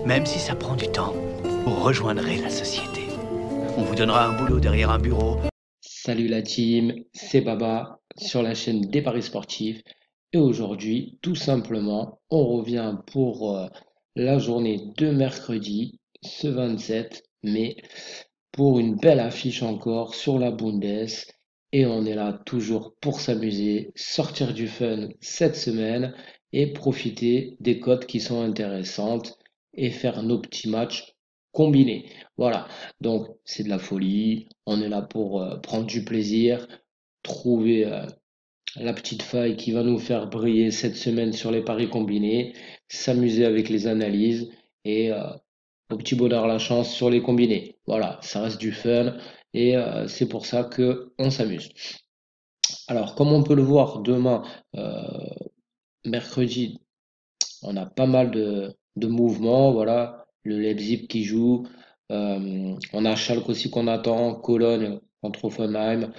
Même si ça prend du temps, vous rejoindrez la société. On vous donnera un boulot derrière un bureau. Salut la team, c'est Baba sur la chaîne des Paris Sportifs et aujourd'hui, tout simplement, on revient pour la journée de mercredi, ce 27 mai, pour une belle affiche encore sur la Bundes et on est là toujours pour s'amuser, sortir du fun cette semaine et profiter des cotes qui sont intéressantes et faire nos petits matchs combinés. Voilà, donc c'est de la folie, on est là pour prendre du plaisir, trouver la petite faille qui va nous faire briller cette semaine sur les paris combinés, s'amuser avec les analyses et au petit bonheur la chance sur les combinés. Voilà, ça reste du fun et c'est pour ça que on s'amuse. Alors, comme on peut le voir demain, euh, mercredi, on a pas mal de mouvements. Voilà, le Leipzig qui joue, on a Schalke aussi qu'on attend, Cologne contre Hoffenheim.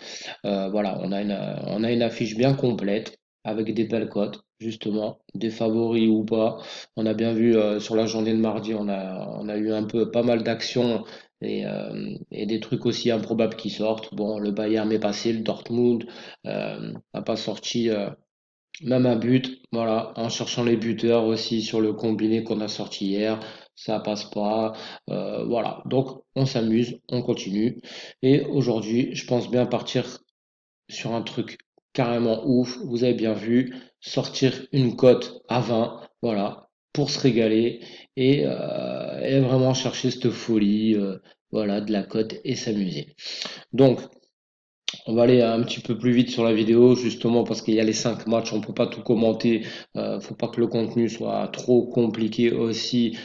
Voilà, on a une affiche bien complète avec des belles cotes, justement, des favoris ou pas. On a bien vu sur la journée de mardi, on a eu un peu pas mal d'actions et des trucs aussi improbables qui sortent. Bon, le Bayern est passé, le Dortmund n'a pas sorti même un but. Voilà, en cherchant les buteurs aussi sur le combiné qu'on a sorti hier, ça passe pas. Voilà, donc on s'amuse, on continue. Et aujourd'hui, je pense bien partir sur un truc carrément ouf. Vous avez bien vu, sortir une cote à 20, voilà, pour se régaler et vraiment chercher cette folie, voilà, de la cote et s'amuser. Donc, on va aller un petit peu plus vite sur la vidéo, justement parce qu'il y a les 5 matchs, on peut pas tout commenter. Faut pas que le contenu soit trop compliqué aussi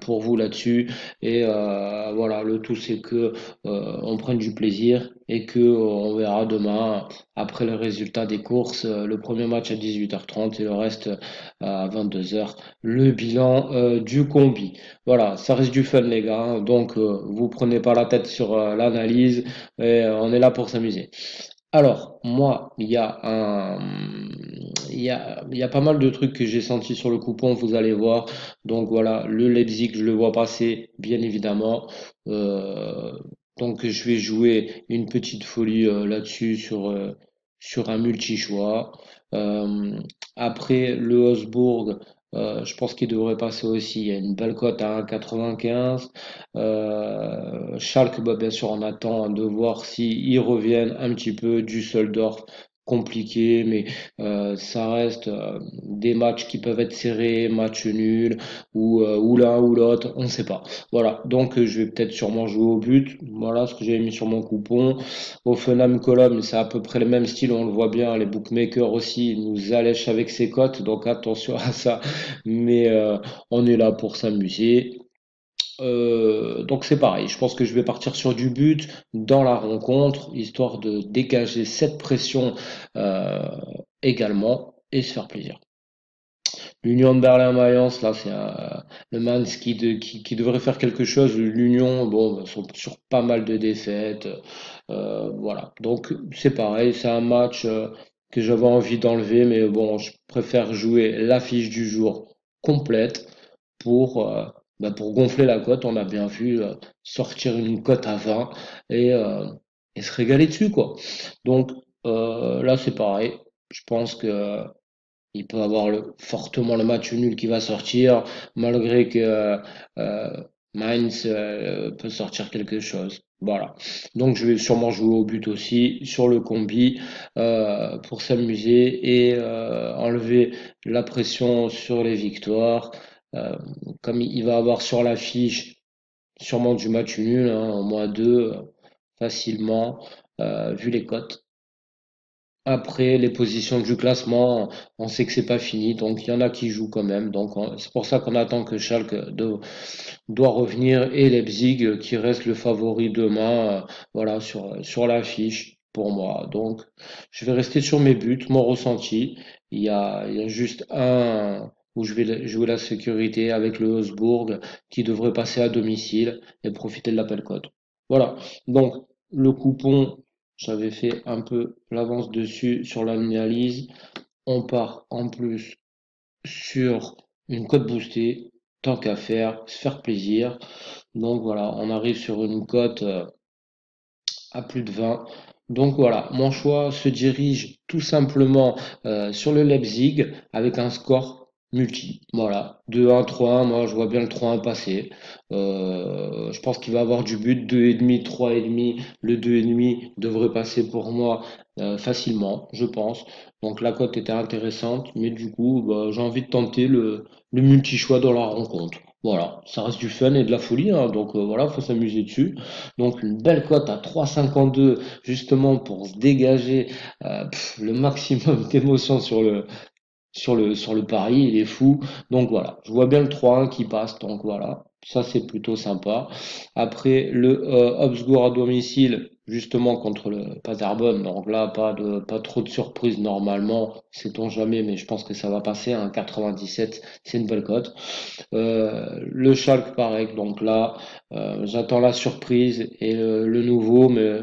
pour vous là-dessus. Et voilà, le tout c'est que on prenne du plaisir et que on verra demain après le résultat des courses, le premier match à 18h30 et le reste à 22h, le bilan du combi. Voilà, ça reste du fun les gars, hein. Donc vous prenez pas la tête sur l'analyse et on est là pour s'amuser. Alors, moi, il y a pas mal de trucs que j'ai senti sur le coupon, vous allez voir. Donc voilà, le Leipzig, je le vois passer, bien évidemment. Euh, donc je vais jouer une petite folie là-dessus sur un multi-choix. Euh, après, le Augsbourg, je pense qu'il devrait passer aussi. Il y a une belle cote à 1,95. Schalke, bah, bien sûr, on attend de voir s'ils reviennent un petit peu. Düsseldorf, compliqué, mais ça reste des matchs qui peuvent être serrés, matchs nuls, ou l'un ou l'autre, on ne sait pas. Voilà, donc je vais peut-être sûrement jouer au but. Voilà ce que j'avais mis sur mon coupon. Offenham Cologne, c'est à peu près le même style, on le voit bien. Les bookmakers aussi nous allèchent avec ces cotes, donc attention à ça. Mais on est là pour s'amuser. Donc c'est pareil, je pense que je vais partir sur du but dans la rencontre, histoire de dégager cette pression euh, également et se faire plaisir. L'Union de Berlin-Mayence, là, c'est le Mainz qui devrait faire quelque chose. L'Union, bon, bah, sont sur pas mal de défaites. Voilà, donc c'est pareil, c'est un match que j'avais envie d'enlever, mais bon, je préfère jouer l'affiche du jour complète pour, pour gonfler la cote. On a bien vu sortir une cote à 20 et, euh, et se régaler dessus, quoi. Donc là, c'est pareil. Je pense que il peut avoir fortement le match nul qui va sortir, malgré que euh, Mainz peut sortir quelque chose. Voilà. Donc je vais sûrement jouer au but aussi sur le combi pour s'amuser et enlever la pression sur les victoires. Euh, Comme il va avoir sur l'affiche sûrement du match nul, hein, au moins deux, facilement, vu les cotes. Après, les positions du classement, on sait que c'est pas fini, donc il y en a qui jouent quand même. Donc c'est pour ça qu'on attend que doit revenir et Leipzig qui reste le favori demain, voilà sur l'affiche pour moi. Donc je vais rester sur mes buts, mon ressenti. Il y a juste un où je vais jouer la sécurité avec le Augsbourg qui devrait passer à domicile et profiter de l'appel code. Voilà. Donc le coupon. J'avais fait un peu l'avance dessus sur l'analyse. On part en plus sur une cote boostée. tant qu'à faire, se faire plaisir. Donc voilà, on arrive sur une cote à plus de 20. Donc voilà, mon choix se dirige tout simplement sur le Leipzig avec un score multi. Voilà, 2-1, 3-1, moi je vois bien le 3-1 passer. Je pense qu'il va avoir du but, 2,5, 3,5. Le 2,5 devrait passer pour moi facilement, je pense. Donc la cote était intéressante, mais du coup, bah, j'ai envie de tenter le multi-choix dans la rencontre. Voilà, ça reste du fun et de la folie, hein, donc voilà, faut s'amuser dessus. Donc une belle cote à 3,52 justement pour se dégager le maximum d'émotion sur le pari, il est fou. Donc voilà, je vois bien le 3-1 qui passe, donc voilà, ça c'est plutôt sympa. Après le Augsbourg à domicile, justement contre le Paderborn, donc là pas trop de surprises normalement, sait-on jamais, mais je pense que ça va passer, un 97, c'est une belle cote. Le Schalke pareil, donc là j'attends la surprise et le nouveau, mais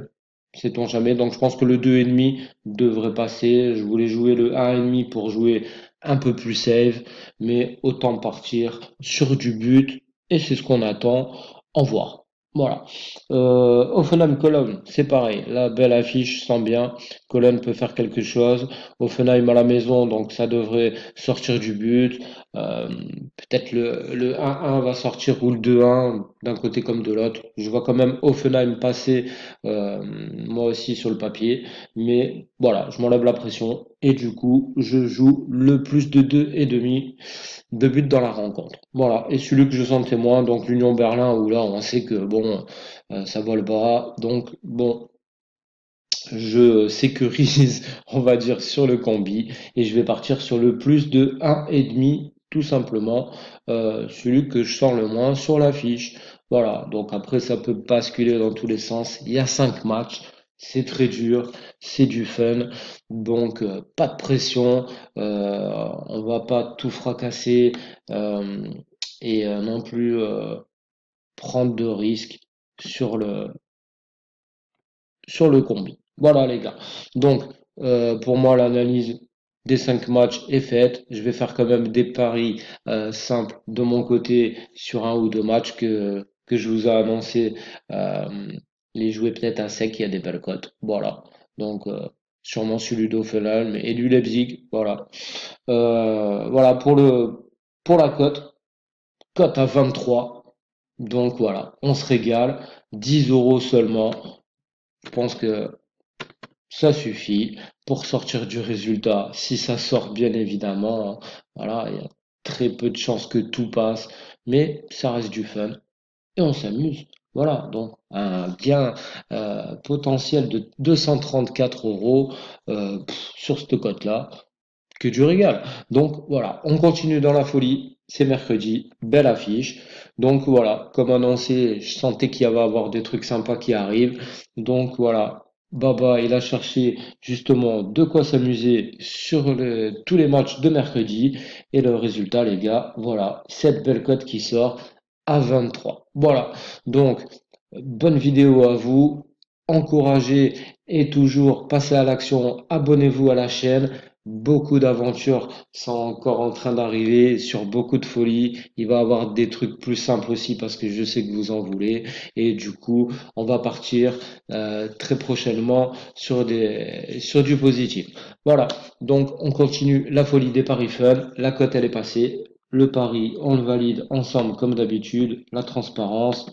sait-on jamais. Donc je pense que le 2,5 devrait passer. Je voulais jouer le 1,5 pour jouer un peu plus safe, mais autant partir sur du but et c'est ce qu'on attend. Au revoir. Voilà. Offenheim-Cologne, c'est pareil. La belle affiche, sent bien. Cologne peut faire quelque chose. Offenheim à la maison, donc ça devrait sortir du but. Euh, Peut-être le 1-1 va sortir ou le 2-1 d'un côté comme de l'autre. Je vois quand même Offenheim passer moi aussi sur le papier. Mais voilà, je m'enlève la pression. Et du coup, je joue le plus de 2,5 de buts dans la rencontre. Voilà. Et celui que je sentais moins, donc l'Union Berlin, où là on sait que bon, ça vole bas. Donc bon, je sécurise, on va dire, sur le combi. Et je vais partir sur le plus de 1,5 tout simplement. Celui que je sens le moins sur l'affiche. Voilà, donc après ça peut basculer dans tous les sens. Il y a 5 matchs, c'est très dur, c'est du fun, donc pas de pression, on va pas tout fracasser euh, et non plus prendre de risques sur le combi. Voilà les gars. Donc pour moi l'analyse des 5 matchs est faite. Je vais faire quand même des paris simples de mon côté sur un ou deux matchs que je vous ai annoncé. Euh, les jouer peut-être à sec, il y a des belles cotes. Voilà. Donc sûrement celui d'Hoffenheim et du Leipzig. Voilà. Voilà pour la cote. Cote à 23. Donc voilà, on se régale. 10 euros seulement. Je pense que ça suffit pour sortir du résultat. Si ça sort, bien évidemment, hein, voilà, il y a très peu de chances que tout passe, mais ça reste du fun et on s'amuse. Voilà, donc un gain potentiel de 234 euros sur cette cote-là, que du régal. Donc voilà, on continue dans la folie. C'est mercredi, belle affiche. Donc voilà, comme annoncé, je sentais qu'il y avait à avoir des trucs sympas qui arrivent. Donc voilà, Baba, il a cherché justement de quoi s'amuser sur tous les matchs de mercredi. Et le résultat, les gars, voilà, cette belle cote qui sort à 23. Voilà, donc bonne vidéo à vous. Encouragez et toujours passez à l'action. Abonnez-vous à la chaîne. Beaucoup d'aventures sont encore en train d'arriver sur beaucoup de folies. Il va y avoir des trucs plus simples aussi parce que je sais que vous en voulez. Et du coup, on va partir très prochainement sur du positif. Voilà. Donc, on continue la folie des paris fun. La cote, elle est passée. Le pari, on le valide ensemble comme d'habitude. La transparence.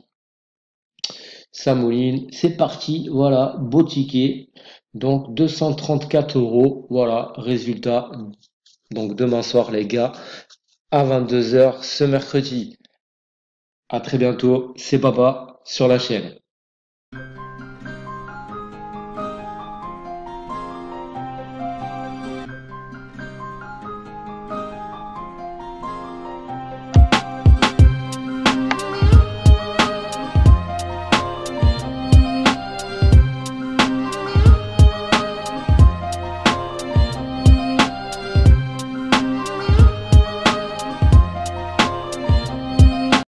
Ça mouline. C'est parti. Voilà. Beau ticket. Donc 234 euros. Voilà. Résultat. Donc demain soir, les gars, à 22 heures ce mercredi. À très bientôt. C'est Papa sur la chaîne.